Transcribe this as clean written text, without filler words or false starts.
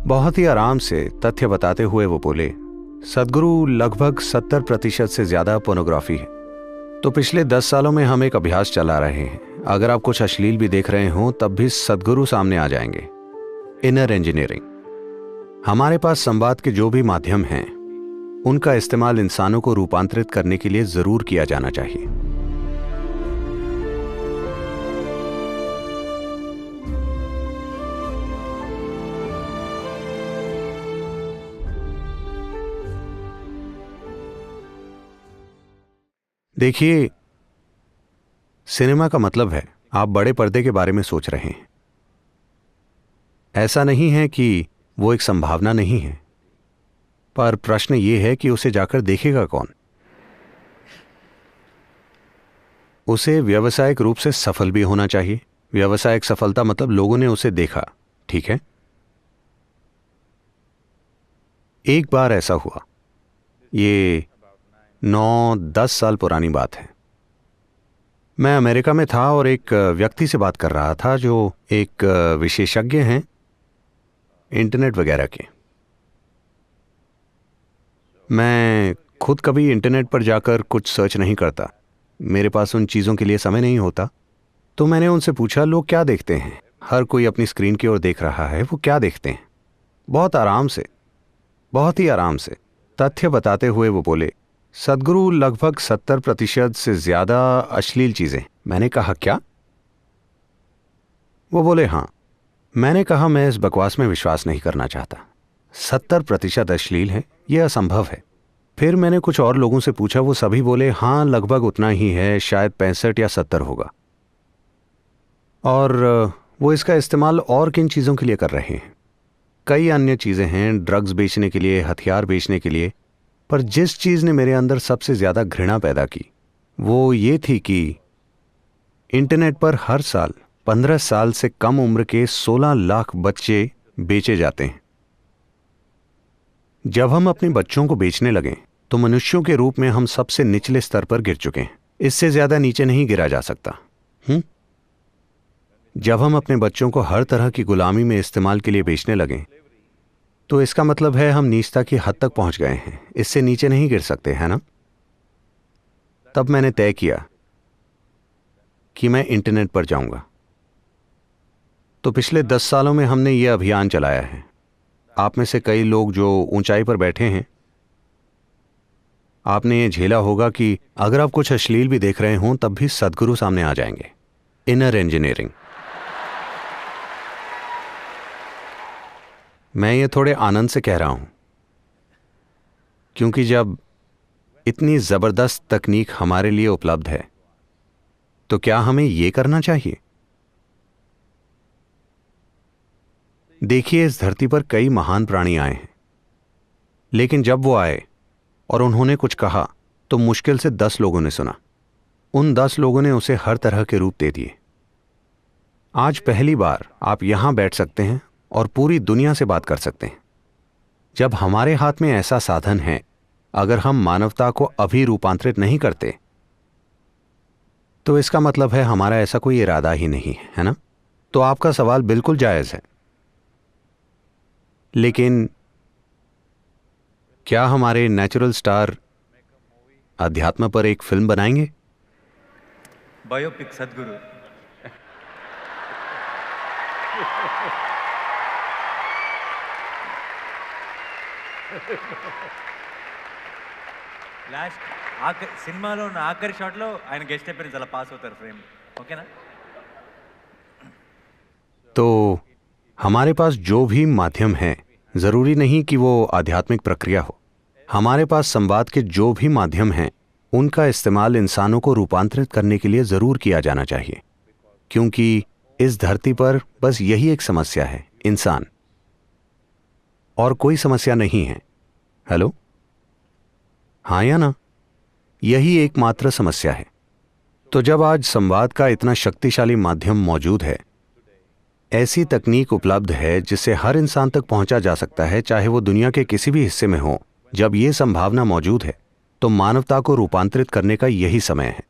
बहुत ही आराम से तथ्य बताते हुए वो बोले, सदगुरु लगभग 70% से ज्यादा पोर्नोग्राफी है। तो पिछले 10 सालों में हम एक अभ्यास चला रहे हैं। अगर आप कुछ अश्लील भी देख रहे हो तब भी सदगुरु सामने आ जाएंगे। Inner engineering. हमारे पास संवाद के जो भी माध्यम हैं उनका इस्तेमाल इंसानों को रूपांतरित करने के लिए जरूर किया जाना चाहिए। देखिए, सिनेमा का मतलब है आप बड़े पर्दे के बारे में सोच रहे हैं। ऐसा नहीं है कि वो एक संभावना नहीं है, पर प्रश्न ये है कि उसे जाकर देखेगा कौन। उसे व्यावसायिक रूप से सफल भी होना चाहिए। व्यावसायिक सफलता मतलब लोगों ने उसे देखा, ठीक है। एक बार ऐसा हुआ, ये 9-10 साल पुरानी बात है। मैं अमेरिका में था और एक व्यक्ति से बात कर रहा था जो एक विशेषज्ञ हैं इंटरनेट वगैरह के। मैं खुद कभी इंटरनेट पर जाकर कुछ सर्च नहीं करता, मेरे पास उन चीज़ों के लिए समय नहीं होता। तो मैंने उनसे पूछा, लोग क्या देखते हैं? हर कोई अपनी स्क्रीन की ओर देख रहा है, वो क्या देखते हैं? बहुत आराम से, बहुत ही आराम से तथ्य बताते हुए वो बोले, सदगुरु लगभग 70% से ज्यादा अश्लील चीजें। मैंने कहा क्या? वो बोले हाँ। मैंने कहा मैं इस बकवास में विश्वास नहीं करना चाहता। 70% अश्लील है, यह असंभव है। फिर मैंने कुछ और लोगों से पूछा, वो सभी बोले हाँ लगभग उतना ही है, शायद 65 या 70 होगा। और वो इसका इस्तेमाल और किन चीज़ों के लिए कर रहे हैं? कई अन्य चीज़ें हैं, ड्रग्स बेचने के लिए, हथियार बेचने के लिए। पर जिस चीज़ ने मेरे अंदर सबसे ज़्यादा घृणा पैदा की वो ये थी कि इंटरनेट पर हर साल 15 साल से कम उम्र के 16 लाख बच्चे बेचे जाते हैं। जब हम अपने बच्चों को बेचने लगे तो मनुष्यों के रूप में हम सबसे निचले स्तर पर गिर चुके हैं। इससे ज़्यादा नीचे नहीं गिरा जा सकता। जब हम अपने बच्चों को हर तरह की गुलामी में इस्तेमाल के लिए बेचने लगे तो इसका मतलब है हम नीचता की हद तक पहुंच गए हैं, इससे नीचे नहीं गिर सकते, है ना? तब मैंने तय किया कि मैं इंटरनेट पर जाऊंगा। तो पिछले 10 सालों में हमने यह अभियान चलाया है। आप में से कई लोग जो ऊंचाई पर बैठे हैं, आपने ये झेला होगा कि अगर आप कुछ अश्लील भी देख रहे हों तब भी सदगुरु सामने आ जाएंगे। Inner engineering. मैं ये थोड़े आनंद से कह रहा हूं क्योंकि जब इतनी जबरदस्त तकनीक हमारे लिए उपलब्ध है तो क्या हमें ये करना चाहिए? देखिए, इस धरती पर कई महान प्राणी आए हैं, लेकिन जब वो आए और उन्होंने कुछ कहा तो मुश्किल से 10 लोगों ने सुना। उन 10 लोगों ने उसे हर तरह के रूप दे दिए। आज पहली बार आप यहां बैठ सकते हैं और पूरी दुनिया से बात कर सकते हैं। जब हमारे हाथ में ऐसा साधन है, अगर हम मानवता को अभी रूपांतरित नहीं करते तो इसका मतलब है हमारा ऐसा कोई इरादा ही नहीं है ना? तो आपका सवाल बिल्कुल जायज है, लेकिन क्या हमारे नेचुरल स्टार अध्यात्म पर एक फिल्म बनाएंगे? बायोपिक सदगुरु। లాస్ట్ సినిమాలో ఉన్న ఆఖరి షాట్లో ఆయన గెస్ట్ అపియరెన్స్ అలా పాస్ అవుతారు ఫ్రేమ్, ఓకేనా? तो हमारे पास जो भी माध्यम है, जरूरी नहीं कि वो आध्यात्मिक प्रक्रिया हो। हमारे पास संवाद के जो भी माध्यम हैं उनका इस्तेमाल इंसानों को रूपांतरित करने के लिए जरूर किया जाना चाहिए, क्योंकि इस धरती पर बस यही एक समस्या है, इंसान, और कोई समस्या नहीं है। हेलो, हाँ या ना? यही एकमात्र समस्या है। तो जब आज संवाद का इतना शक्तिशाली माध्यम मौजूद है, ऐसी तकनीक उपलब्ध है जिससे हर इंसान तक पहुंचा जा सकता है, चाहे वो दुनिया के किसी भी हिस्से में हो, जब ये संभावना मौजूद है तो मानवता को रूपांतरित करने का यही समय है।